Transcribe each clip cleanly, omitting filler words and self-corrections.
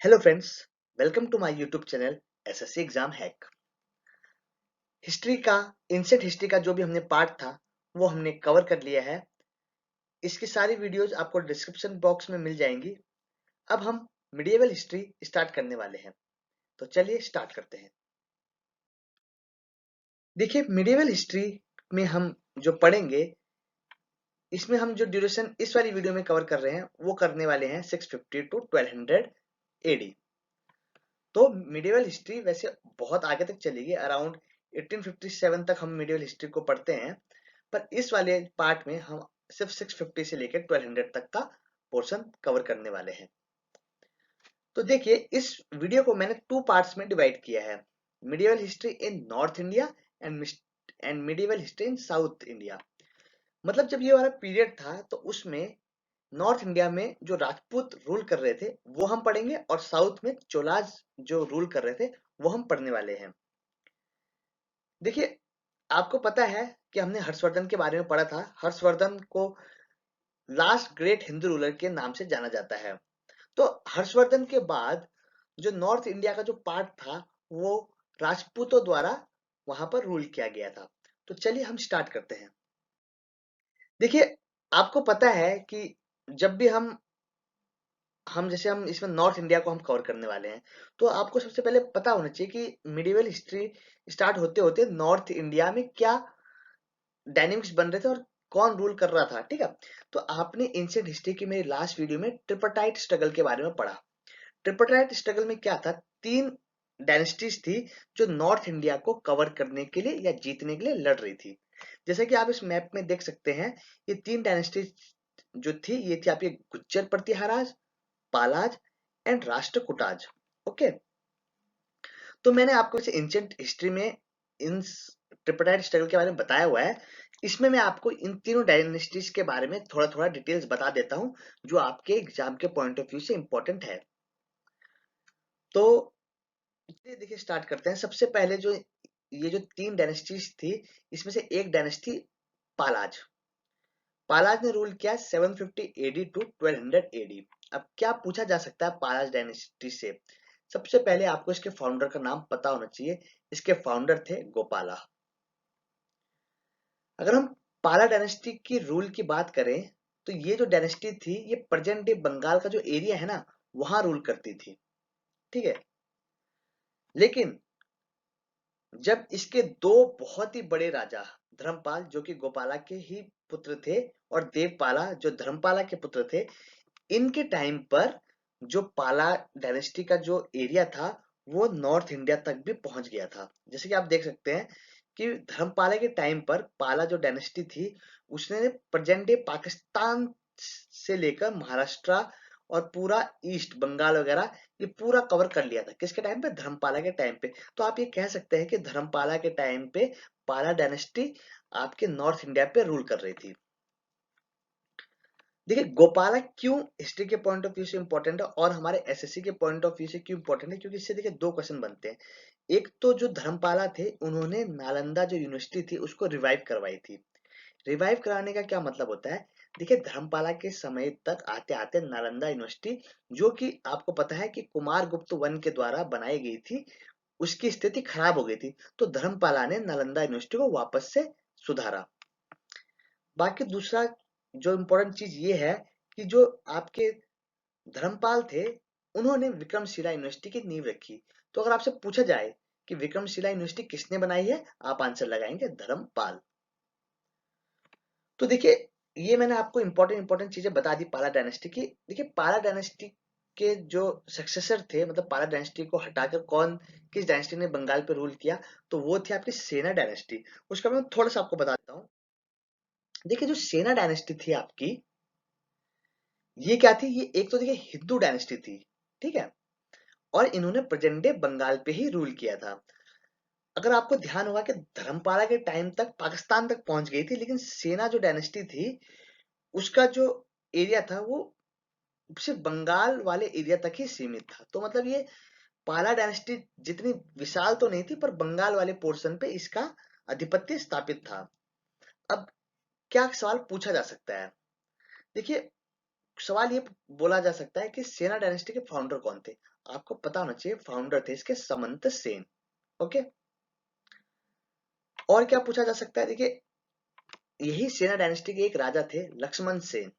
Hello friends, welcome to my YouTube channel SSC exam hack. History का ancient history का जो भी हमने पार्ट था वो हमने कवर कर लिया है। इसकी सारी वीडियोस आपको डिस्क्रिप्शन बॉक्स में मिल जाएंगी। अब हम मिडिएवल हिस्ट्री स्टार्ट करने वाले हैं, तो चलिए स्टार्ट करते हैं। देखिए, मिडिएवल हिस्ट्री में हम जो पढ़ेंगे, इसमें हम जो ड्यूरेशन इस वाली वीडियो में कवर कर रहे हैं वो करने वाले हैं 650 टू 1200 एडी। तो मिडिवल हिस्ट्री वैसे बहुत आगे तक चलेगी, अराउंड 1857 तक हम मिडिवल हिस्ट्री को पढ़ते हैं। पर इस वाले पार्ट में हम सिर्फ 650 से लेकर 1200 तक का पोर्शन कवर करने वाले हैं। तो देखिए, इस वीडियो को मैंने टू पार्ट्स में डिवाइड किया है। Medieval history in north India and medieval history in south India. मतलब जब ये वाला पीरियड था तो उसमें नॉर्थ इंडिया में जो राजपूत रूल कर रहे थे वो हम पढ़ेंगे, और साउथ में चोलाज जो रूल कर रहे थे वो हम पढ़ने वाले हैं। देखिए, आपको पता है कि हमने हर्षवर्धन के बारे में पढ़ा था। हर्षवर्धन को लास्ट ग्रेट हिंदू रूलर के नाम से जाना जाता है। तो हर्षवर्धन के बाद जो नॉर्थ इंडिया का जो पार्ट था वो राजपूतों द्वारा वहां पर रूल किया गया था। तो चलिए हम स्टार्ट करते हैं। देखिए, आपको पता है कि जब भी हम जैसे हम इसमें नॉर्थ इंडिया को हम कवर करने वाले हैं, तो आपको सबसे पहले पता होना चाहिए कि मिडिवल हिस्ट्री स्टार्ट होते होते नॉर्थ इंडिया में क्या डायनेमिक्स बन रहे थे और कौन रूल कर रहा था। ठीक है, तो आपने एंशिएंट हिस्ट्री की मेरी लास्ट वीडियो में ट्रिपरटाइट स्ट्रगल के बारे में पढ़ा। ट्रिपरटाइट स्ट्रगल में क्या था, तीन डायनेस्टीज थी जो नॉर्थ इंडिया को कवर करने के लिए या जीतने के लिए लड़ रही थी। जैसे कि आप इस मैप में देख सकते हैं, ये तीन डायनेस्टीज जो थी ये थी आपकी गुज्जर प्रतिहाराज, पालाज एंड राष्ट्रकूटाज। ओके, तो मैंने आपको इसे एंशिएंट हिस्ट्री में इन ट्रिपरटाइट स्ट्रगल के बारे में बताया हुआ है। इसमें मैं आपको इन तीनों डायनेस्टीज के बारे में थोड़ा थोड़ा डिटेल्स बता देता हूं जो आपके एग्जाम के पॉइंट ऑफ व्यू से इंपॉर्टेंट है। तो चलिए देखिए, स्टार्ट करते हैं। सबसे पहले जो ये जो तीन डायनेस्टीज थी, इसमें से एक डायनेस्टी पालाज। पालाज ने रूल किया 750 एडी टू 1200 एडी। अब क्या पूछा जा सकता है पालाज डायनेस्टी से? सबसे पहले आपको इसके फाउंडर का नाम पता होना चाहिए। इसके फाउंडर थे गोपाला। अगर हम पाला डायनेस्टी की रूल की बात करें, तो ये जो डायनेस्टी थी ये प्रेजेंट डे बंगाल का जो एरिया है ना, वहां रूल करती थी। ठीक है, लेकिन जब इसके दो बहुत ही बड़े राजा, धर्मपाल जो कि गोपाला के ही पुत्र थे, और देवपाला जो धर्मपाला के पुत्र थे, इनके टाइम पर जो पाला डायनेस्टी का जो एरिया था वो नॉर्थ इंडिया तक भी पहुंच गया था। जैसे कि आप देख सकते हैं कि धर्मपाला के टाइम पर पाला जो डायनेस्टी थी उसने प्रेजेंट डे पाकिस्तान से लेकर महाराष्ट्र और पूरा ईस्ट बंगाल वगैरह ये पूरा कवर कर लिया था। किसके टाइम पे? धर्मपाला के टाइम पे। तो आप ये कह सकते हैं कि धर्मपाला के टाइम पे पाला डायनेस्टी आपके नॉर्थ इंडिया पे रूल कर रही थी। देखिए, गोपाला क्यों हिस्ट्री के पॉइंट ऑफ व्यू से इंपॉर्टेंट है और हमारे एसएससी के पॉइंट ऑफ व्यू से क्यों इंपॉर्टेंट है, क्योंकि इससे देखिए दो क्वेश्चन बनते हैं। एक तो जो धर्मपाला थे उन्होंने नालंदा जो यूनिवर्सिटी थी उसको रिवाइव करवाई थी। रिवाइव कराने का क्या मतलब होता है? देखिए, धर्मपाला के समय तक आते आते नालंदा यूनिवर्सिटी, जो कि आपको पता है कि कुमार गुप्त वन के द्वारा बनाई गई थी, उसकी स्थिति खराब हो गई थी। तो धर्मपाला ने नालंदा यूनिवर्सिटी को वापस से सुधारा। बाकी दूसरा जो इम्पोर्टेंट चीज ये है कि जो आपके धर्मपाल थे उन्होंने विक्रमशिला यूनिवर्सिटी की नींव रखी। तो अगर आपसे पूछा जाए कि विक्रमशिला यूनिवर्सिटी किसने बनाई है, आप आंसर लगाएंगे धर्मपाल। तो देखिए, ये मैंने आपको इंपॉर्टेंट इंपॉर्टेंट चीजें बता दी पाला डायनेस्टी की। देखिए, पाला डायनेस्टी के जो सक्सेसर थे, मतलब पाला डायनेस्टी को हटाकर कौन किस डायनेस्टी ने बंगाल पे रूल किया, तो वो थी आपकी सेना डायनेस्टी। उसका मैं थोड़ा सा आपको बता देता हूँ। देखिए, जो सेना डायनेस्टी थी आपकी, ये क्या थी? ये एक तो देखिए हिंदू डायनेस्टी थी। ठीक है, और इन्होंने प्रेजेंट डे बंगाल पे ही रूल किया था। अगर आपको ध्यान होगा कि धर्मपाला के टाइम तक पाकिस्तान तक पहुंच गई थी, लेकिन सेना जो डायनेस्टी थी उसका जो एरिया था वो सिर्फ बंगाल वाले एरिया तक ही सीमित था। तो मतलब ये पाला डायनेस्टी जितनी विशाल तो नहीं थी, पर बंगाल वाले पोर्शन पे इसका आधिपत्य स्थापित था। अब क्या सवाल पूछा जा सकता है? देखिए, सवाल ये बोला जा सकता है कि सेना डायनेस्टी के फाउंडर कौन थे। आपको पता होना चाहिए फाउंडर थे इसके समंत सेन। ओके, और क्या पूछा जा सकता है, देखिए यही सेना डायनेस्टी के एक राजा थे लक्ष्मण सेन।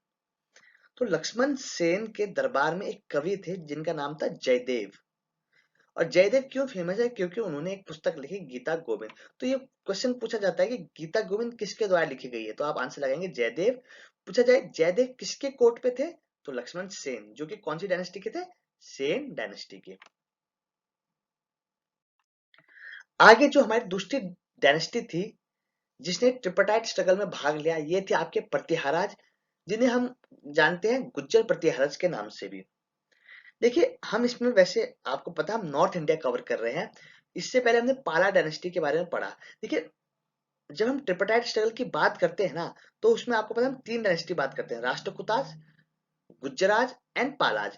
तो लक्ष्मण सेन के दरबार में एक कवि थे जिनका नाम था जयदेव। और जयदेव क्यों फेमस है, क्योंकि उन्होंने एक पुस्तक लिखी गीता गोविंद। तो ये क्वेश्चन पूछा जाता है कि गीता गोविंद किसके द्वारा लिखी गई है, तो आप आंसर लगाएंगे जयदेव। पूछा जाए जयदेव किसके कोर्ट पे थे, तो लक्ष्मण सेन, जो कि कौन सी डायनेस्टी के थे, सेन डायनेस्टी के। आगे जो हमारी दूसरी डायनेस्टी थी जिसने ट्रिपटाइट स्ट्रगल में भाग लिया, ये थे आपके प्रतिहाराज, जिन्हें हम जानते हैं गुज्जर प्रतिहाराज के नाम से भी। देखिए हम इसमें, वैसे आपको पता है हम नॉर्थ इंडिया कवर कर रहे हैं, इससे पहले हमने पाला डायनेस्टी के बारे में पढ़ा। देखिए जब हम ट्रिपटाइट स्ट्रगल की बात करते हैं ना, तो उसमें आपको पता है हम तीन डायनेस्टी बात करते हैं, राष्ट्रकूटाज, गुज्जराज एंड पालाज।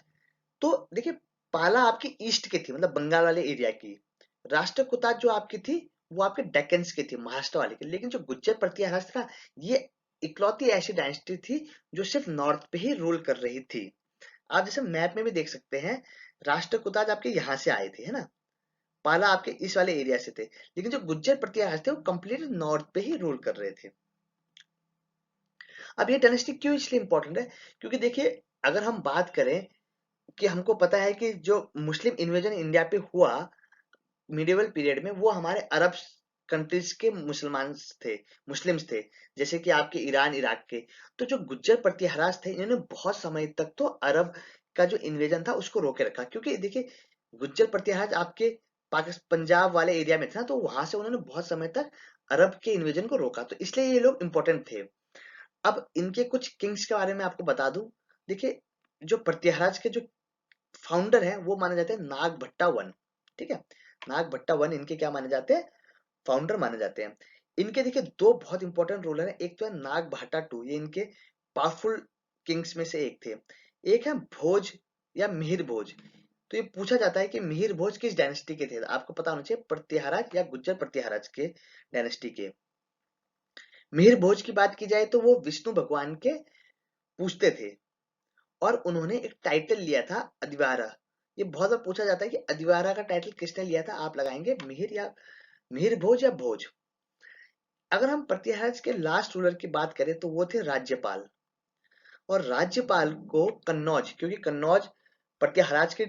तो देखिए पाला आपकी ईस्ट की थी, मतलब बंगाल वाले एरिया की। राष्ट्रकूटाज जो आपकी थी वो आपके डेक्कन्स की थी, महाराष्ट्र वाले की। लेकिन जो गुज्जर प्रतिहार था, ये इकलौती ऐसी डायनेस्टी थी जो सिर्फ नॉर्थ पे ही रूल कर रही थी। आप जैसे मैप में भी देख सकते हैं, राष्ट्रकूटाज आपके यहाँ से आए थे, है ना, पाला आपके इस वाले एरिया से थे। लेकिन जो गुज्जर प्रतिहार थे वो कंप्लीट नॉर्थ पे ही रूल कर रहे थे। अब ये डायनेस्टी क्यों इसलिए इंपॉर्टेंट है, क्योंकि देखिए अगर हम बात करें कि हमको पता है कि जो मुस्लिम इन्वेजन इंडिया पे हुआ मिडिवल पीरियड में, वो हमारे अरब कंट्रीज के मुसलमान थे, मुस्लिम्स थे, जैसे कि आपके ईरान इराक के। तो जो गुज्जर प्रतिहाराज थे इन्होंने बहुत समय तक तो अरब का जो इन्वेजन था उसको रोके रखा, क्योंकि देखिए गुज्जर प्रतिहाराज आपके पाकिस्तान पंजाब वाले एरिया में था, तो वहां से उन्होंने बहुत समय तक अरब के इन्वेजन को रोका, तो इसलिए ये लोग इंपॉर्टेंट थे। अब इनके कुछ किंग्स के बारे में आपको बता दूं। देखिए जो प्रत्याराज के जो फाउंडर हैं वो माने जाते हैं नागभट्टा वन। ठीक है, नागभट्टा वन इनके क्या माने जाते हैं, फाउंडर माने जाते हैं। इनके देखिए दो बहुत इंपॉर्टेंट रूलर हैं, एक तो है नागभाटा टू, ये इनके पावरफुल किंग्स में से एक थे। एक है भोज या मिहिर भोज। तो ये पूछा जाता है कि मिहिर भोज किस डायनेस्टी के थे, आपको पता होना चाहिए प्रत्याराज या गुज्जर प्रत्याराज के डायनेस्टी के। मिहिर भोज की बात की जाए तो वो विष्णु भगवान के पूछते थे, और उन्होंने एक टाइटल लिया था अधिवारा। ये बहुत बार पूछा जाता है कि अधिवारा का टाइटल किसने लिया था, आप लगाएंगे मिहिर या मिहिर भोज या भोज। अगर हम प्रतिहार के लास्ट रूलर की बात करें तो वो थे राज्यपाल। और राज्यपाल को कन्नौज, क्योंकि कन्नौज प्रतिहाराज की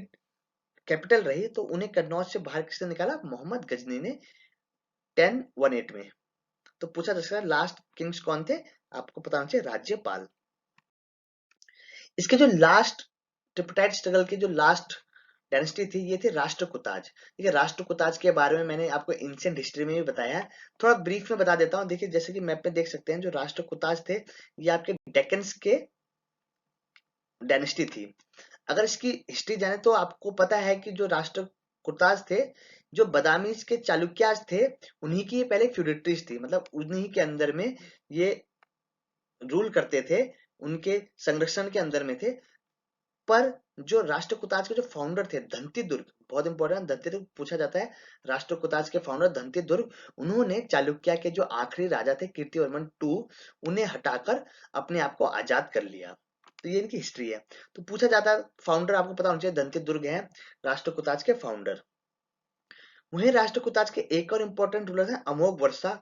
कैपिटल रही, तो उन्हें कन्नौज से बाहर किसने निकाला, मोहम्मद गजनी ने 1018 में। तो पूछा जा सकता है लास्ट किंग्स कौन थे, आपको पता होना चाहिए राज्यपाल। इसके जो लास्ट ट्रिपटाइट स्ट्रगल की जो लास्ट डायनेस्टी थी, ये थी राष्ट्रकूटाज। देखिए राष्ट्रकूटाज के बारे में मैंने आपको एंशिएंट हिस्ट्री में भी बताया है, थोड़ा ब्रीफ में बता देता हूँ। देखिए जैसे कि मैप में देख सकते हैं, जो राष्ट्रकूटाज थे ये आपके डेक्कन्स के डायनेस्टी थी। अगर इसकी हिस्ट्री जाने तो आपको पता है कि जो राष्ट्रकूटाज थे, जो बदामी के चालुक्याज थे, उन्हीं की ये पहले फ्यूडेटरीज थी, मतलब उन्हीं के अंदर में ये रूल करते थे, उनके संरक्षण के अंदर में थे। पर जो राष्ट्रकूटाज के जो फाउंडर थे धनती दुर्ग, बहुत इंपॉर्टेंट, धनती दुर्ग पूछा जाता है, राष्ट्रकूटाज के फाउंडर धनती दुर्ग, उन्होंने चालुक्य के जो आखिरी राजा थे कीर्तिवर्मन टू, उन्हें हटाकर अपने आप को आजाद कर लिया। तो ये इनकी हिस्ट्री है। तो पूछा जाता है फाउंडर आपको पता होना चाहिए धनती दुर्ग है राष्ट्रकूटाज के फाउंडर। वहीं राष्ट्रकूटाज के एक और इंपॉर्टेंट रूलर है अमोघ वर्षा।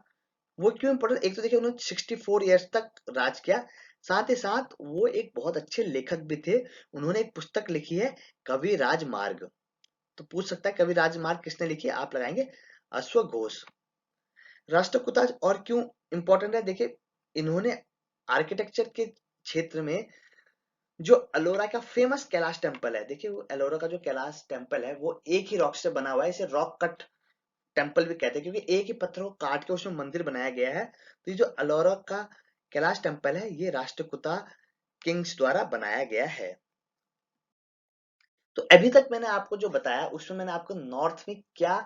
वो क्यों इंपॉर्टेंट, एक तो देखिए उन्होंने 64 ईयर्स तक राज किया, साथ ही साथ वो एक बहुत अच्छे लेखक भी थे। उन्होंने एक पुस्तक लिखी है कवि राजमार्ग। तो पूछ सकता है कवि राजमार्ग किसने लिखी है, आप लगाएंगे अश्वघोष। राष्ट्रकूटाज और क्यों इंपॉर्टेंट है, देखिए इन्होंने आर्किटेक्चर के क्षेत्र में जो अलोरा का फेमस कैलाश टेम्पल है, देखिए वो एलोरा का जो कैलाश टेम्पल है वो एक ही रॉक से बना हुआ है, इसे रॉक कट टेम्पल भी कहते हैं, क्योंकि एक ही पत्थर को काट के उसमें मंदिर बनाया गया है। तो ये जो अलोरा का कैलाश टेम्पल है ये राष्ट्रकूटा किंग्स द्वारा बनाया गया है। तो अभी तक मैंने आपको जो बताया उसमें मैंने आपको नॉर्थ में क्या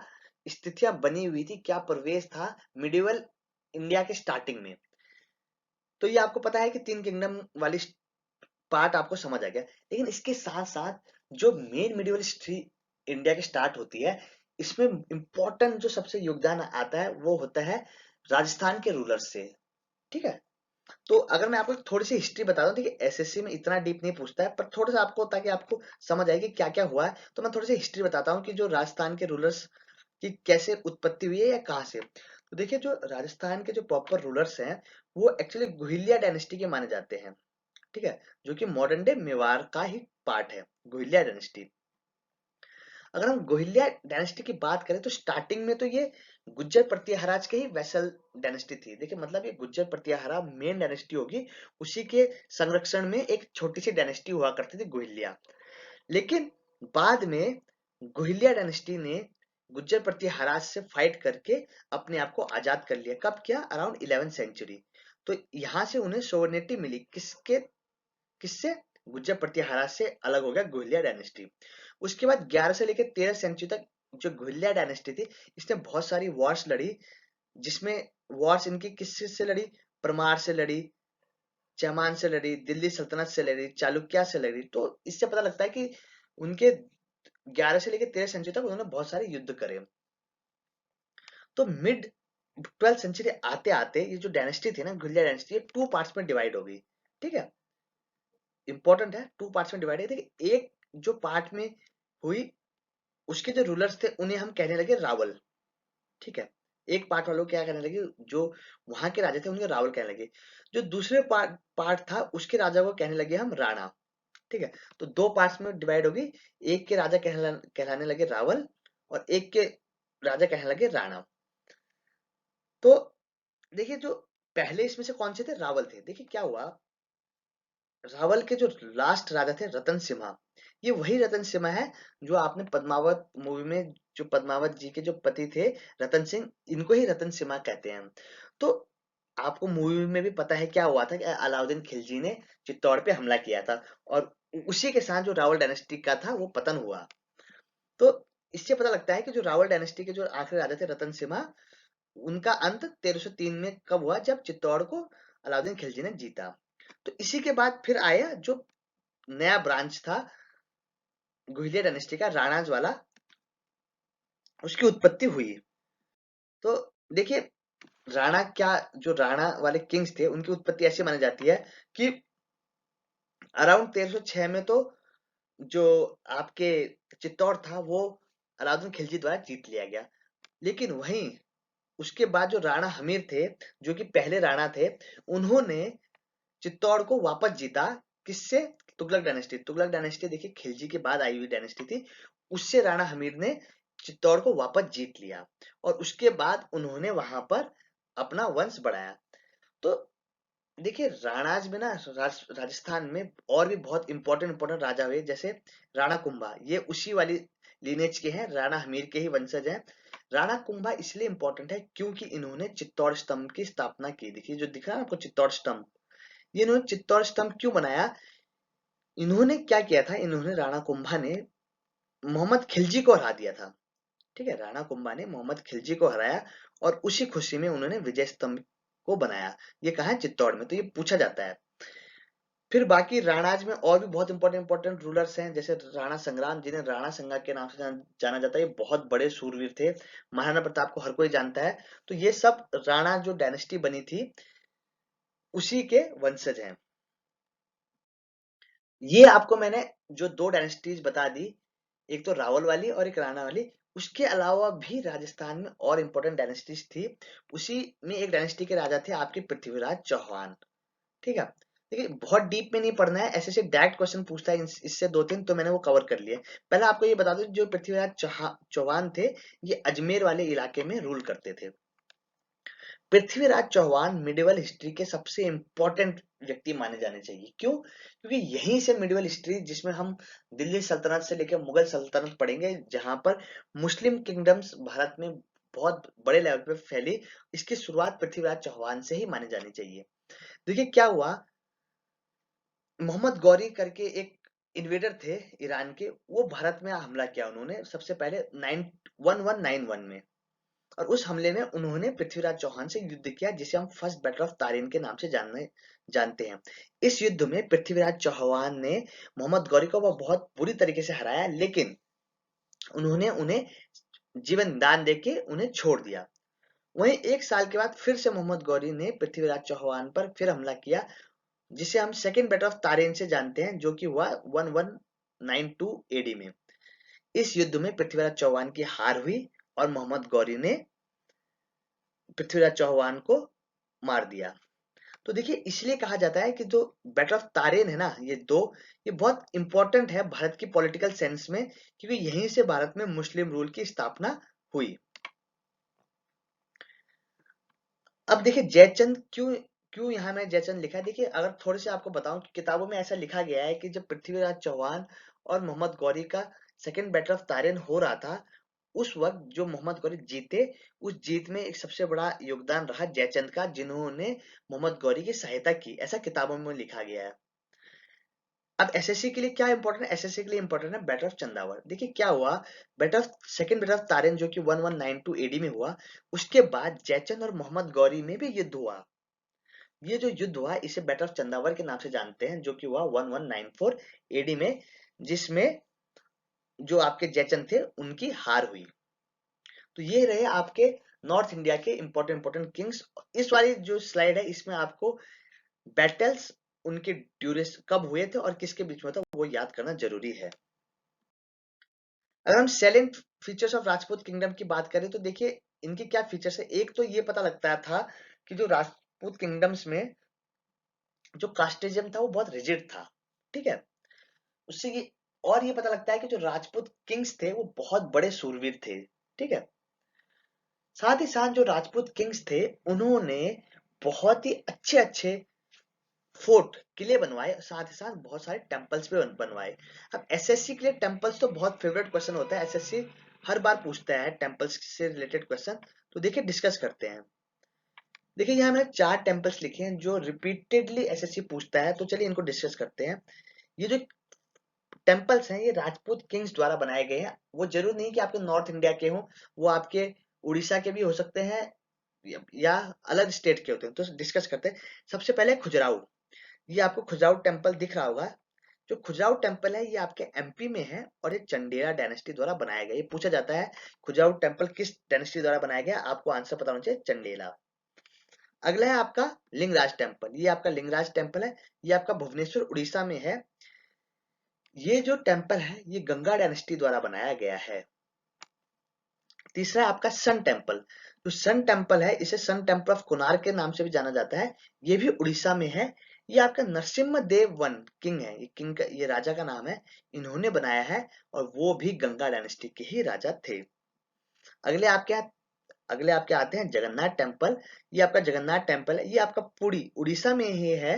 स्थितियां बनी हुई थी, क्या प्रवेश था मिडिवल इंडिया के स्टार्टिंग में। तो ये आपको पता है कि तीन किंगडम वाली पार्ट आपको समझ आ गया। लेकिन इसके साथ साथ जो मेन मिडिवल हिस्ट्री इंडिया की स्टार्ट होती है, इसमें इंपॉर्टेंट जो सबसे योगदान आता है वो होता है राजस्थान के रूलर से। ठीक है, तो अगर मैं आपको थोड़ी सी हिस्ट्री बता दूं, देखिए एसएससी में इतना डीप नहीं पूछता है, पर थोड़ा सा आपको, ताकि आपको समझ आए कि क्या क्या हुआ है, तो मैं थोड़ी सी हिस्ट्री बताता हूँ कि जो राजस्थान के रूलर्स की कैसे उत्पत्ति हुई है या कहाँ से। तो देखिए जो राजस्थान के जो प्रॉपर रूलर्स हैं वो एक्चुअली गुहिलिया डायनेस्टी के माने जाते हैं, ठीक है, जो कि मॉडर्न डे मेवाड़ का ही पार्ट है, गुहिलिया डायनेस्टी। अगर हम गोहिल्या डायनेस्टी की बात करें तो स्टार्टिंग में तो ये गुज्जर प्रतिहाराज के ही वैसल डायनेस्टी थी। देखिए मतलब ये गुज्जर प्रतिहारा मेन डायनेस्टी होगी, उसी के संरक्षण में एक छोटी सी डायनेस्टी हुआ करती थी गोहिल्या। लेकिन बाद में गोहिल्या डायनेस्टी ने गुज्जर प्रतिहाराज से फाइट करके अपने आप को आजाद कर लिया। कब किया? Around 11th century. तो यहाँ से उन्हें सोवर्निटी मिली, किसके किससे? गुज्जर प्रतिहारा से अलग हो गया गोहिल्या डायनेस्टी। उसके बाद 11 से लेकर 13 सेंचुरी तक जो गोहिल्या डायनेस्टी थी, इसने बहुत सारी वॉर्स लड़ी, जिसमें वॉर्स इनकी किससे से लड़ी? परमार से लड़ी, चमान से लड़ी, दिल्ली सल्तनत से लड़ी, चालुक्य से लड़ी। तो इससे पता लगता है कि उनके 11 से लेकर 13 सेंचुरी तक उन्होंने बहुत सारे युद्ध करे। तो मिड 12th सेंचुरी आते आते ये जो डायनेस्टी थी ना, गोहिल्या डायनेस्टी, ये 2 पार्ट्स में डिवाइड हो गई। ठीक है, इंपॉर्टेंट है, 2 पार्ट्स में डिवाइड है। देखिए एक जो पार्ट में हुई, उसके जो रूलर्स थे उन्हें हम कहने लगे रावल। ठीक है, एक पार्ट वालों को क्या कहने लगे? जो वहां के राजा थे उनको रावल कहने लगे। जो दूसरे पार्ट पार्ट था उसके राजा को कहने लगे हम राणा। ठीक है, तो 2 पार्ट्स में डिवाइड होगी। एक के राजा कहलाने लगे रावल, और एक के राजा कहने लगे राणा। तो देखिए जो पहले इसमें से कौन से थे? रावल थे। देखिए क्या हुआ, रावल के जो लास्ट राजा थे रतन सिम्हा, ये वही रतन सिम्हा है जो आपने पद्मावत मूवी में, जो पद्मावत जी के जो पति थे रतन सिंह, इनको ही रतन सिम्हा कहते हैं। तो आपको मूवी में भी पता है क्या हुआ था कि अलाउद्दीन खिलजी ने चित्तौड़ पे हमला किया था, और उसी के साथ जो रावल डायनेस्टी का था वो पतन हुआ। तो इससे पता लगता है कि जो रावल डायनेस्टी के जो आखिरी राजा थे रतन सिम्हा, उनका अंत 1303 में कब हुआ? जब चित्तौड़ को अलाउद्दीन खिलजी ने जीता। तो इसी के बाद फिर आया जो नया ब्रांच था गुहिलिया डायनेस्टी का, राणाज वाला, उसकी उत्पत्ति हुई। तो देखिए राणा क्या, जो राणा वाले किंग्स थे उनकी उत्पत्ति ऐसी मानी जाती है कि अराउंड 1306 में तो जो आपके चित्तौड़ था वो अलाउद्दीन खिलजी द्वारा जीत लिया गया। लेकिन वहीं उसके बाद जो राणा हमीर थे, जो कि पहले राणा थे, उन्होंने चित्तौड़ को वापस जीता। किससे? तुगलक डायनेस्टी। तुगलक डायनेस्टी देखिए खिलजी के बाद आई हुई डायनेस्टी थी। उससे राणा हमीर ने चित्तौड़ को वापस जीत लिया, और उसके बाद उन्होंने वहां पर अपना वंश बढ़ाया। तो देखिए राणाज में ना, राजस्थान में और भी बहुत इंपॉर्टेंट इंपॉर्टेंट राजा हुए, जैसे राणा कुंभा, ये उसी वाली लिनेज के हैं, राणा हमीर के ही वंशज हैं। राणा कुंभा इसलिए इंपॉर्टेंट है क्योंकि इन्होंने चित्तौड़ स्तंभ की स्थापना की। देखिए जो दिख रहा है आपको चित्तौड़ स्तंभ, ये इन्होंने चित्तौड़ स्तंभ क्यों बनाया? इन्होंने क्या किया था, इन्होंने, राणा कुंभा ने मोहम्मद खिलजी को हरा दिया था। ठीक है, राणा कुंभा ने मोहम्मद खिलजी को हराया, और उसी खुशी में उन्होंने विजय स्तंभ को बनाया। ये कहा है चित्तौड़ में, तो ये पूछा जाता है। फिर बाकी राणाज में और भी बहुत इंपॉर्टेंट इंपॉर्टेंट रूलर्स हैं, जैसे राणा संग्राम, जिन्हें राणा संगा के नाम से जाना जाता है। ये बहुत बड़े शूरवीर थे। महाराणा प्रताप को हर कोई जानता है। तो ये सब राणा जो डायनेस्टी बनी थी उसी के वंशज हैं। ये आपको मैंने जो 2 डायनेस्टीज बता दी, एक तो रावल वाली और एक राणा वाली, उसके अलावा भी राजस्थान में और इंपॉर्टेंट डायनेस्टीज थी। उसी में एक डायनेस्टी के राजा थे आपके पृथ्वीराज चौहान। ठीक है, देखिए बहुत डीप में नहीं पढ़ना है, ऐसे ऐसे डायरेक्ट क्वेश्चन पूछता है इससे 2-3, तो मैंने वो कवर कर लिए। पहले आपको ये बता दूं, जो पृथ्वीराज चौहान थे, ये अजमेर वाले इलाके में रूल करते थे। पृथ्वीराज चौहान मिडिवल हिस्ट्री के सबसे इंपॉर्टेंट व्यक्ति माने जाने चाहिए। क्यों? क्योंकि यहीं से मिडिवल हिस्ट्री, जिसमें हम दिल्ली सल्तनत से लेकर मुगल सल्तनत पढ़ेंगे, जहां पर मुस्लिम किंगडम्स भारत में बहुत बड़े लेवल पे फैली, इसकी शुरुआत पृथ्वीराज चौहान से ही मानी जानी चाहिए। देखिए क्या हुआ, मोहम्मद गौरी करके एक इन्वेडर थे ईरान के, वो भारत में हमला किया उन्होंने सबसे पहले 1191 में, और उस हमले में उन्होंने पृथ्वीराज चौहान से युद्ध किया, जिसे हम फर्स्ट बैटल ऑफ तारिन के नाम से जानते हैं। इस युद्ध में पृथ्वीराज चौहान ने मोहम्मद गौरी को वह बहुत बुरी तरीके से हराया, लेकिन उन्होंने उन्हें जीवन दान देके उन्हें छोड़ दिया। वहीं 1 साल के बाद फिर से मोहम्मद गौरी ने पृथ्वीराज चौहान पर फिर हमला किया, जिसे हम सेकेंड बैटल ऑफ तारेन से जानते हैं, जो कि हुआ 1192 एडी में। इस युद्ध में पृथ्वीराज चौहान की हार हुई और मोहम्मद गौरी ने पृथ्वीराज चौहान को मार दिया। तो देखिए, इसलिए कहा जाता है कि जो बैटल ऑफ तारेन है ना, ये बहुत इंपॉर्टेंट है भारत की पॉलिटिकल सेंस में, क्योंकि यहीं से भारत में मुस्लिम रूल की स्थापना हुई। अब देखिए, जयचंद क्यों क्यों यहाँ मैंने जयचंद लिखा है। देखिए, अगर थोड़े से आपको बताऊं कि किताबों में ऐसा लिखा गया है कि जब पृथ्वीराज चौहान और मोहम्मद गौरी का सेकेंड बैटल ऑफ तारेन हो रहा था, उस वक्त जो मोहम्मद गौरी जीते, उस जीत में एक सबसे बड़ा योगदान रहा जयचंद का, जिन्होंने मोहम्मद गौरी की सहायता की, ऐसा किताबों में लिखा गया है। अब एसएससी के लिए क्या इंपॉर्टेंट है? एसएससी के लिए इंपॉर्टेंट है बैटल ऑफ चंदावर। देखिए क्या हुआ, सेकंड बैटल ऑफ तारेन जो कि 1192 एडी में हुआ, उसके बाद जयचंद और मोहम्मद गौरी में भी युद्ध हुआ। ये जो युद्ध हुआ इसे बैटल ऑफ चंदावर के नाम से जानते हैं, जो कि हुआ 1194 एडी में, जिसमें जो आपके जयचंद थे उनकी हार हुई। तो ये रहे आपके नॉर्थ इंडिया के इंपॉर्टेंट किंग्स। इस वाली जो स्लाइड है इसमें आपको बैटल्स, उनके ड्यूरेशन कब हुए थे और किसके बीच में था, वो याद करना जरूरी है। अगर हम सैलेंट फीचर्स ऑफ राजपूत किंगडम की बात करें तो देखिए इनके क्या फीचर्स है। एक तो ये पता लगता था कि जो राजपूत किंगडम्स में जो कास्टिज्म था वो बहुत रिजिड था, ठीक है। उससे ये और ये पता लगता है कि जो राजपूत किंग्स थे वो बहुत बड़े सूरवीर थे, ठीक है। साथ ही साथ जो राजपूत किंग्स थे उन्होंने बहुत ही अच्छे अच्छे फोर्ट, किले बनवाए, साथ ही साथ बहुत सारे टेम्पल्स भी बनवाए। अब एसएससी के लिए टेम्पल्स तो बहुत फेवरेट क्वेश्चन होता है, एसएससी हर बार पूछता है टेम्पल्स से रिलेटेड क्वेश्चन। तो देखिए डिस्कस करते हैं। देखिए यहाँ मैंने 4 टेम्पल्स लिखे हैं जो रिपीटेडली एसएससी पूछता है, तो चलिए इनको डिस्कस करते हैं। ये जो टेम्पल्स हैं ये राजपूत किंग्स द्वारा बनाए गए हैं। वो जरूर नहीं कि आपके नॉर्थ इंडिया के हों, वो आपके उड़ीसा के भी हो सकते हैं या अलग स्टेट के होते हैं। तो डिस्कस करते हैं। सबसे पहले खुजराऊ। ये आपको खुजराऊ टेम्पल दिख रहा होगा। जो खुजराऊ टेम्पल है ये आपके एमपी में है और ये चंदेला डायनेस्टी द्वारा बनाया गया। ये पूछा जाता है खुजराऊ टेम्पल किस डायनेस्टी द्वारा बनाया गया, आपको आंसर पता होना चाहिए, चंदेला। अगला है आपका लिंगराज टेम्पल। ये आपका लिंगराज टेम्पल है, ये आपका भुवनेश्वर उड़ीसा में है। ये जो टेम्पल है ये गंगा डायनेस्टी द्वारा बनाया गया है। तीसरा है आपका सन टेम्पल। जो सन टेम्पल है इसे सन टेम्पल ऑफ कोणार्क के नाम से भी जाना जाता है। ये भी उड़ीसा में है। ये आपका नरसिम्हा देव वन किंग है, ये किंग का, ये राजा का नाम है, इन्होंने बनाया है और वो भी गंगा डायनेस्टी के ही राजा थे। अगले आपके अगले आपके आते हैं जगन्नाथ टेम्पल। ये आपका जगन्नाथ टेम्पल है, ये आपका पुरी उड़ीसा में ही है।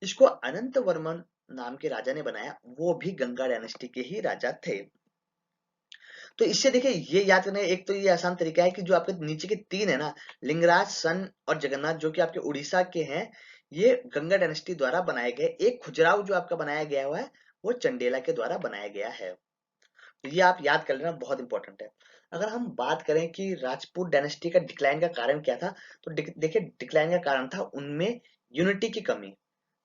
इसको अनंत वर्मन नाम के राजा ने बनाया, वो भी गंगा डायनेस्टी के ही राजा थे। तो इससे देखिए ये याद करने का एक तो ये आसान तरीका है कि जो आपके नीचे के 3 है ना, लिंगराज, सन और जगन्नाथ, जो कि आपके उड़ीसा के हैं, ये गंगा डायनेस्टी द्वारा बनाए गए। एक खुजराऊ जो आपका बनाया गया हुआ है वो चंदेला के द्वारा बनाया गया है। तो ये आप याद कर लेना, बहुत इंपॉर्टेंट है। अगर हम बात करें कि राजपूत डायनेस्टी का डिक्लाइन का कारण क्या था, तो देखिए डिक्लाइन का कारण था उनमें यूनिटी की कमी।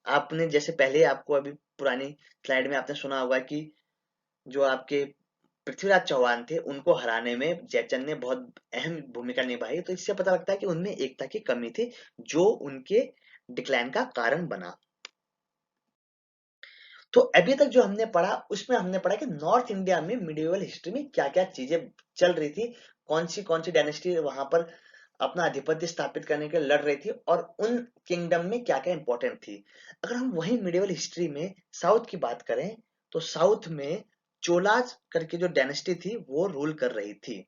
आपने जैसे पहले आपको अभी पुरानी स्लाइड में आपने सुना होगा कि जो आपके पृथ्वीराज चौहान थे उनको हराने में जयचंद ने बहुत अहम भूमिका निभाई। तो इससे पता लगता है कि उनमें एकता की कमी थी, जो उनके डिक्लाइन का कारण बना। तो अभी तक जो हमने पढ़ा उसमें हमने पढ़ा कि नॉर्थ इंडिया में मिडिवल हिस्ट्री में क्या क्या चीजें चल रही थी, कौन सी डायनेस्टी वहां पर अपना आधिपत्य स्थापित करने के लिए लड़ रही थी और उन किंगडम में क्या क्या इंपॉर्टेंट थी। अगर हम वही मिडिवल हिस्ट्री में साउथ की बात करें तो साउथ में चोलाज करके जो डायनेस्टी थी वो रूल कर रही थी।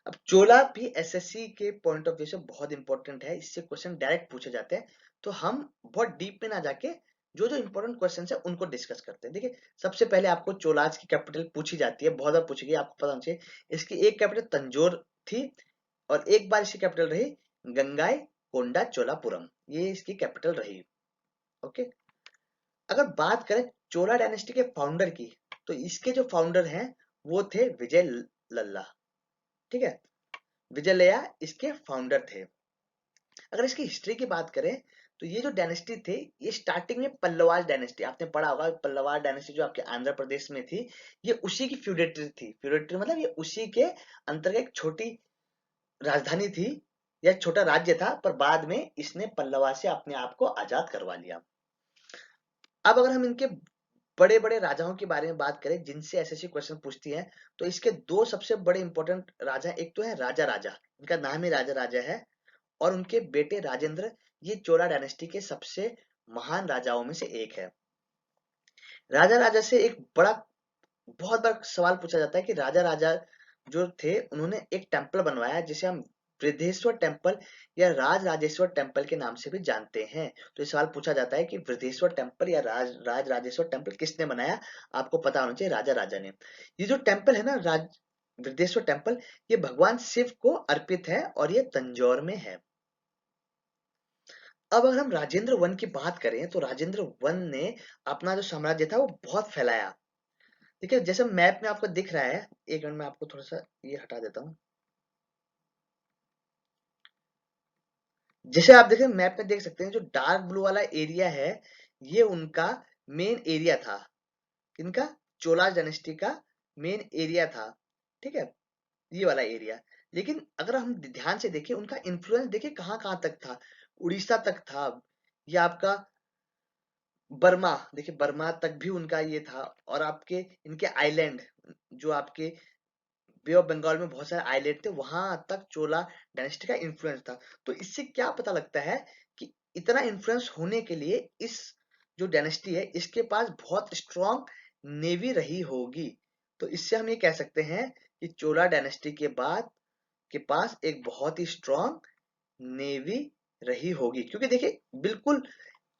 अब चोला भी एसएससी के पॉइंट ऑफ व्यू से बहुत इंपॉर्टेंट है, इससे क्वेश्चन डायरेक्ट पूछे जाते हैं। तो हम बहुत डीप में ना जाके जो जो इंपॉर्टेंट क्वेश्चन है उनको डिस्कस करते हैं। देखिए सबसे पहले आपको चोलाज की कैपिटल पूछी जाती है, बहुत बार पूछी गई, आपको पता होना चाहिए। इसकी एक कैपिटल तंजोर थी और एक बार इसकी कैपिटल रही गंगाई कोंडा चोलापुरम, ये इसकी कैपिटल रही। ओके, अगर बात करें चोला डायनेस्टी के फाउंडर की, तो इसके जो फाउंडर हैं वो थे विजय लल्ला, ठीक है। विजयलया इसके फाउंडर थे। अगर इसकी हिस्ट्री की बात करें तो ये जो डायनेस्टी थे ये स्टार्टिंग में पल्लवाज डायनेस्टी, आपने पढ़ा होगा पल्लवाज डायनेस्टी जो आपके आंध्र प्रदेश में थी, ये उसी की फ्यूडेटरी थी। फ्यूडेटरी मतलब ये उसी के अंतर्गत एक छोटी राजधानी थी यह छोटा राज्य था, पर बाद में इसने पल्लवा से अपने आप को आजाद करवा लिया। अब अगर हम इनके बड़े बड़े राजाओं के बारे में बात करें जिनसे एसएससी क्वेश्चन पूछती है, तो इसके दो सबसे बड़े इंपॉर्टेंट राजा, एक तो है राजा राजा, इनका नाम ही राजा राजा है, और उनके बेटे राजेंद्र, ये चोला डायनेस्टी के सबसे महान राजाओं में से एक है। राजा राजा से एक बहुत बड़ा सवाल पूछा जाता है कि राजा राजा जो थे उन्होंने एक टेम्पल बनवाया जिसे हम वृद्धेश्वर टेम्पल या राज राजेश्वर टेम्पल के नाम से भी जानते हैं। तो ये सवाल पूछा जाता है कि वृद्धेश्वर टेम्पल या राज राजेश्वर टेम्पल किसने बनाया? आपको पता होना चाहिए, राजा राजा ने। ये जो टेम्पल है ना, राज वृद्धेश्वर टेम्पल, ये भगवान शिव को अर्पित है और ये तंजौर में है। अब अगर हम राजेंद्र वन की बात करें तो राजेंद्र वन ने अपना जो साम्राज्य था वो बहुत फैलाया। देखिए जैसे मैप में आपको दिख रहा है, एक मिनट में आपको थोड़ा सा ये हटा देता हूँ। जैसे आप देखें मैप में देख सकते हैं, जो डार्क ब्लू वाला एरिया है ये उनका मेन एरिया था। इनका चोला डायनेस्टी का मेन एरिया था, ठीक है, ये वाला एरिया। लेकिन अगर हम ध्यान से देखें उनका इन्फ्लुएंस देखिए कहाँ कहाँ तक था, उड़ीसा तक था, ये आपका बर्मा, देखिए बर्मा तक भी उनका ये था, और आपके इनके आइलैंड, जो आपके बे ऑफ बंगाल में बहुत सारे आइलैंड थे, वहां तक चोला डायनेस्टी का इन्फ्लुएंस था। तो इससे क्या पता लगता है कि इतना इन्फ्लुएंस होने के लिए इस जो डायनेस्टी है इसके पास बहुत स्ट्रॉन्ग नेवी रही होगी। तो इससे हम ये कह सकते हैं कि चोला डायनेस्टी के बाद के पास एक बहुत ही स्ट्रॉन्ग नेवी रही होगी, क्योंकि देखिए बिल्कुल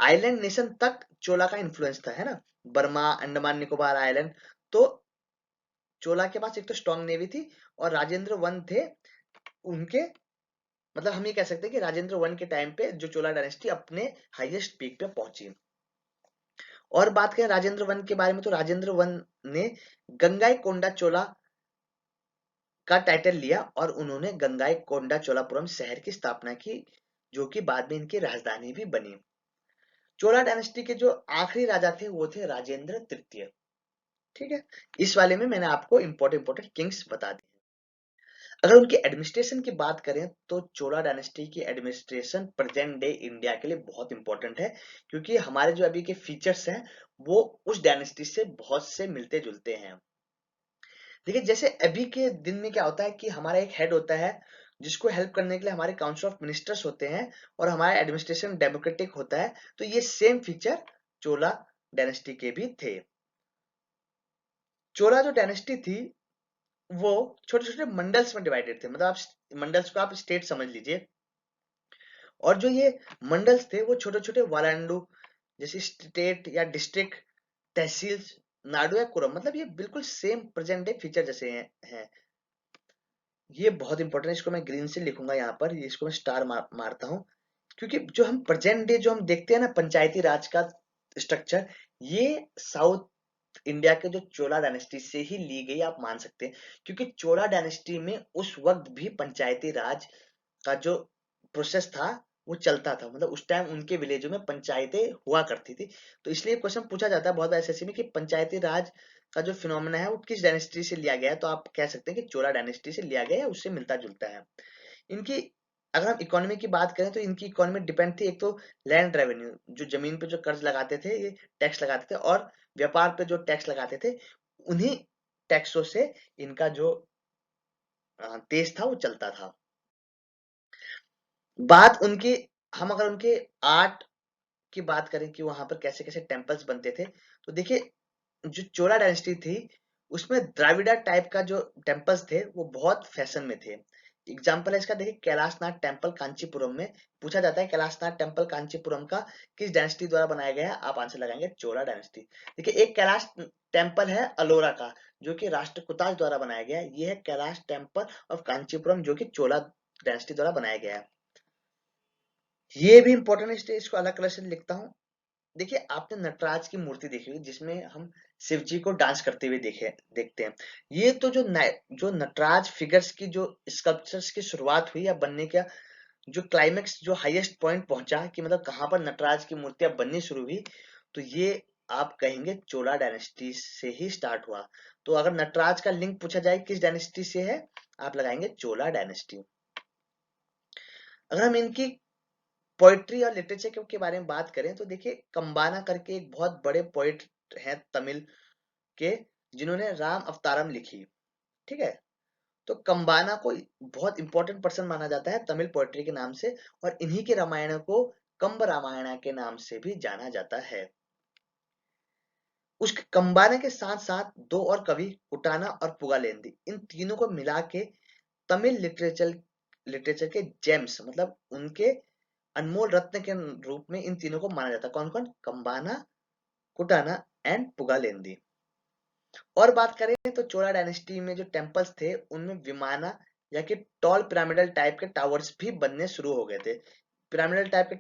आइलैंड नेशन तक चोला का इन्फ्लुएंस था, है ना, बर्मा, अंडमान निकोबार आइलैंड। तो चोला के पास एक तो स्ट्रॉन्ग नेवी थी, और राजेंद्र वन थे उनके, मतलब हम ये कह सकते हैं कि राजेंद्र वन के टाइम पे जो चोला डायनेस्टी अपने हाईएस्ट पीक पे पहुंची। और बात करें राजेंद्र वन के बारे में, तो राजेंद्र वन ने गंगाईकोंडा चोला का टाइटल लिया और उन्होंने गंगाईकोंडा चोलापुरम शहर की स्थापना की, जो कि बाद में इनकी राजधानी भी बनी। चोला डायनेस्टी के जो आखिरी राजा थे वो थे राजेंद्र तृतीय, ठीक है। इस वाले में मैंने आपको इंपॉर्टेंट इंपॉर्टेंट किंग्स बता दिए। अगर उनकी एडमिनिस्ट्रेशन की बात करें तो चोला डायनेस्टी की एडमिनिस्ट्रेशन प्रेजेंट डे इंडिया के लिए बहुत इंपॉर्टेंट है, क्योंकि हमारे जो अभी के फीचर्स हैं वो उस डायनेस्टी से बहुत से मिलते जुलते हैं। देखिए जैसे अभी के दिन में क्या होता है कि हमारा एक हेड होता है जिसको हेल्प करने के लिए हमारे काउंसिल ऑफ मिनिस्टर्स होते हैं, और हमारा एडमिनिस्ट्रेशन डेमोक्रेटिक होता है। तो ये सेम फीचर चोला डायनेस्टी के भी थे। चोला जो डायनेस्टी थी वो छोटे छोटे मंडल्स में डिवाइडेड थे, मतलब आप मंडल्स को आप स्टेट समझ लीजिए। और जो ये मंडल्स थे वो छोटे छोटे वालांडू जैसे स्टेट या डिस्ट्रिक्ट, तहसील, नाडु या कुरम, मतलब ये बिल्कुल सेम प्रेजेंट डे फीचर जैसे हैं। ये बहुत इंपॉर्टेंट है, इसको मैं ग्रीन से लिखूंगा यहाँ पर, इसको मैं स्टार मारता हूँ, क्योंकि जो हम प्रेजेंट डे जो हम देखते हैं ना पंचायती राज का स्ट्रक्चर, ये साउथ इंडिया के जो चोला डायनेस्टी से ही ली गई आप मान सकते हैं, क्योंकि चोला डायनेस्टी में उस वक्त भी पंचायती राज का जो प्रोसेस था वो चलता था, मतलब उस टाइम उनके विलेजों में पंचायतें हुआ करती थी। तो इसलिए क्वेश्चन पूछा जाता है बहुत बार एसएससी में कि पंचायती राज का जो फिनोमेना है वो किस डायनेस्टी से लिया गया है, तो आप कह सकते हैं कि चोला डायनेस्टी से लिया गया है, उससे मिलता जुलता है। इनकी अगर हम इकोनॉमी की बात करें तो इनकी इकोनॉमी डिपेंड थी, एक तो लैंड रेवेन्यू, जो जमीन पे जो कर्ज लगाते थे ये टैक्स लगाते थे, और व्यापार पे जो टैक्स लगाते थे उन्हीं टैक्सों से इनका जो देश था वो चलता था। बात उनकी, हम अगर उनके आर्ट की बात करें कि वहां पर कैसे कैसे टेम्पल्स बनते थे, तो देखिए जो चोला डायनेस्टी थी उसमें द्राविड़ा टाइप का जो टेम्पल्स थे वो बहुत फैशन में थे। एग्जाम्पल है इसका, देखिए कैलाशनाथ टेम्पल कांचीपुरम में, पूछा जाता है कैलाशनाथ टेम्पल कांचीपुरम का किस डायनेस्टी द्वारा बनाया गया है, आप आंसर लगाएंगे चोला डायनेस्टी। देखिए एक कैलाश टेम्पल है अलोरा का जो कि राष्ट्रकूटाल द्वारा बनाया गया है, ये है कैलाश टेम्पल ऑफ कांचीपुरम जो कि चोला डायनेस्टी द्वारा बनाया गया है। ये भी इंपॉर्टेंट है, इसको अलग कलर से लिखता हूँ। देखिए आपने नटराज की मूर्ति देखी होगी जिसमें हम शिव जी को डांस करते हुए देखते हैं। ये तो जो नटराज फिगर्स की जो स्कल्पचर्स की शुरुआत हुई या बनने का जो क्लाइमेक्स जो हाईएस्ट पॉइंट पहुंचा कि मतलब कहां पर नटराज की मूर्तियां बननी शुरू हुई, तो ये आप कहेंगे चोला डायनेस्टी से ही स्टार्ट हुआ। तो अगर नटराज का लिंक पूछा जाए किस डायनेस्टी से है, आप लगाएंगे चोला डायनेस्टी। अगर हम इनकी पोइट्री और लिटरेचर के बारे में बात करें तो देखिए कंबाना करके एक बहुत बड़े पोइट हैं तमिल के, जिन्होंने राम अवतारम लिखी। ठीक है, तो कंबाना को बहुत इंपॉर्टेंट पर्सन माना जाता है तमिल पोएट्री के नाम से, और इन्हीं के रामायण को कंब रामायण के नाम से भी जाना जाता है। उस कंबाना के साथ साथ दो और कवि कुटाना और पुगालेंदी, इन तीनों को मिला के तमिल लिटरेचर लिटरेचर के जेम्स मतलब उनके अनमोल रत्न के रूप में इन तीनों को माना जाता है। कौन कौन? कंबाना, कुटाना एंड पुगालेंदी। और बात करें तो चोला डायनेस्टी में जो टेम्पल्स थे उनमें विमाना या कि टॉल पिरामिडल टाइप के टावर्स भी बनने शुरू हो गए थे। पिरामिडल टाइप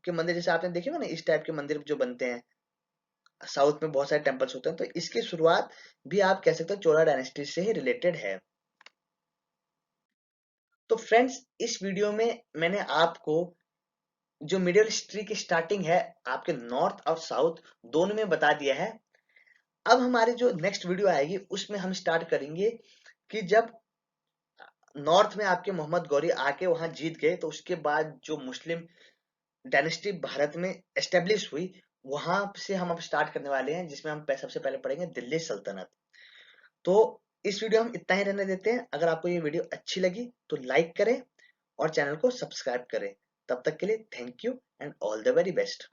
के मंदिर जैसे आपने देखे ना, इस टाइप के मंदिर जो बनते हैं साउथ में बहुत सारे टेम्पल्स होते हैं, तो इसकी शुरुआत भी आप कह सकते हो चोला डायनेस्टी से ही रिलेटेड है। तो फ्रेंड्स, इस वीडियो में मैंने आपको जो मिडिल हिस्ट्री की स्टार्टिंग है आपके नॉर्थ और साउथ दोनों में बता दिया है। अब हमारी जो नेक्स्ट वीडियो आएगी उसमें हम स्टार्ट करेंगे कि जब नॉर्थ में आपके मोहम्मद गौरी आके वहां जीत गए तो उसके बाद जो मुस्लिम डायनेस्टी भारत में एस्टेब्लिश हुई, वहां से हम अब स्टार्ट करने वाले हैं, जिसमें हम सबसे पहले पढ़ेंगे दिल्ली सल्तनत। तो इस वीडियो हम इतना ही रहने देते हैं। अगर आपको ये वीडियो अच्छी लगी तो लाइक करें और चैनल को सब्सक्राइब करें। तब तक के लिए thank you and all the very best.